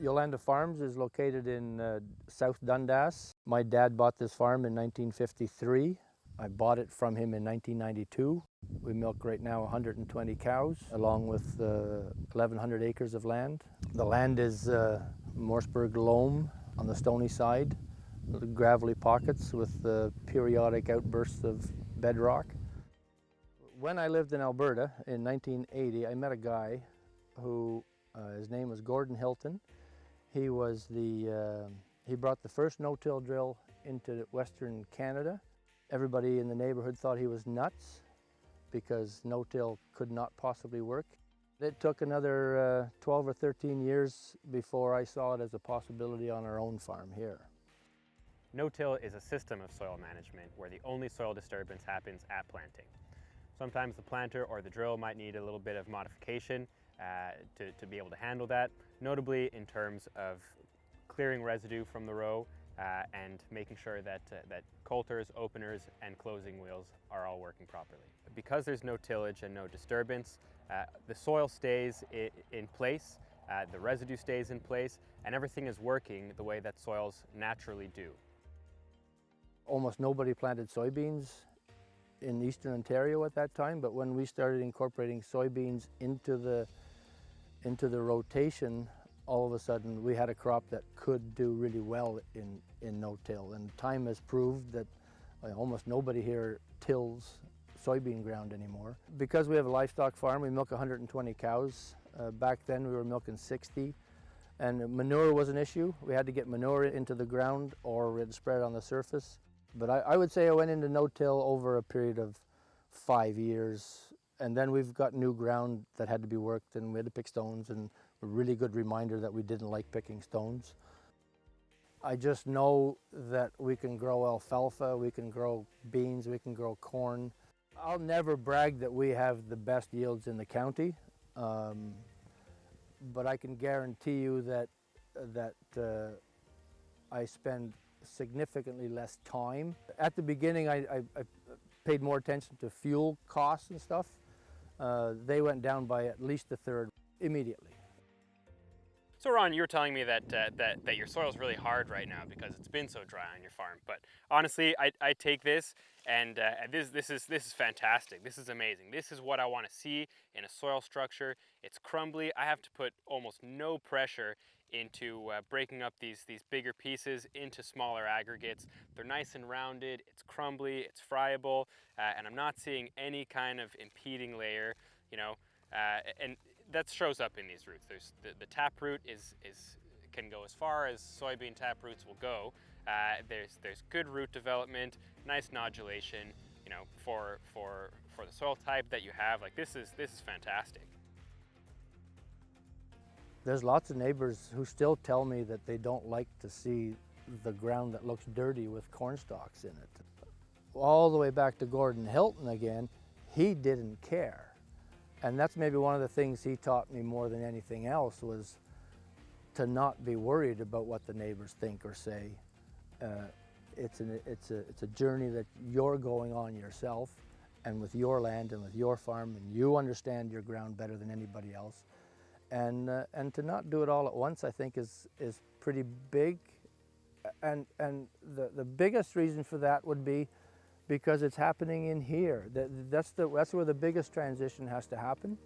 Yolanda Farms is located in South Dundas. My dad bought this farm in 1953. I bought it from him in 1992. We milk right now 120 cows along with 1,100 acres of land. The land is Morseburg loam on the stony side, gravelly pockets with periodic outbursts of bedrock. When I lived in Alberta in 1980, I met a guy who, his name was Gordon Hilton. He brought the first no-till drill into Western Canada. Everybody in the neighborhood thought he was nuts because no-till could not possibly work. It took another 12 or 13 years before I saw it as a possibility on our own farm here. No-till is a system of soil management where the only soil disturbance happens at planting. Sometimes the planter or the drill might need a little bit of modification to be able to handle that, notably in terms of clearing residue from the row and making sure that coulters, openers, and closing wheels are all working properly. Because there's no tillage and no disturbance, the soil stays in place, the residue stays in place, and everything is working the way that soils naturally do. Almost nobody planted soybeans in Eastern Ontario at that time, but when we started incorporating soybeans into the rotation, all of a sudden we had a crop that could do really well in no-till, and time has proved that almost nobody here tills soybean ground anymore. Because we have a livestock farm, we milk 120 cows. Back then we were milking 60, and manure was an issue. We had to get manure into the ground or we had to spread it on the surface. But I would say I went into no-till over a period of 5 years, and then we've got new ground that had to be worked, and we had to pick stones, and a really good reminder that we didn't like picking stones. I just know that we can grow alfalfa, we can grow beans, we can grow corn. I'll never brag that we have the best yields in the county, but I can guarantee you that I spend significantly less time. At the beginning, I paid more attention to fuel costs and stuff. They went down by at least a third immediately. So Ron, you were telling me that your soil's really hard right now because it's been so dry on your farm. But honestly, I take this and this is fantastic. This is amazing. This is what I want to see in a soil structure. It's crumbly. I have to put almost no pressure into breaking up these bigger pieces into smaller aggregates. They're nice and rounded. It's crumbly. It's friable, and I'm not seeing any kind of impeding layer. And that shows up in these roots. There's the tap root can go as far as soybean tap roots will go. There's good root development, nice nodulation. For the soil type that you have, like this is fantastic. There's lots of neighbors who still tell me that they don't like to see the ground that looks dirty with corn stalks in it. All the way back to Gordon Hilton again, he didn't care. And that's maybe one of the things he taught me more than anything else, was to not be worried about what the neighbors think or say. It's a journey that you're going on yourself and with your land and with your farm, and you understand your ground better than anybody else. And to not do it all at once, I think is pretty big. And the biggest reason for that would be because it's happening in here. That's where the biggest transition has to happen.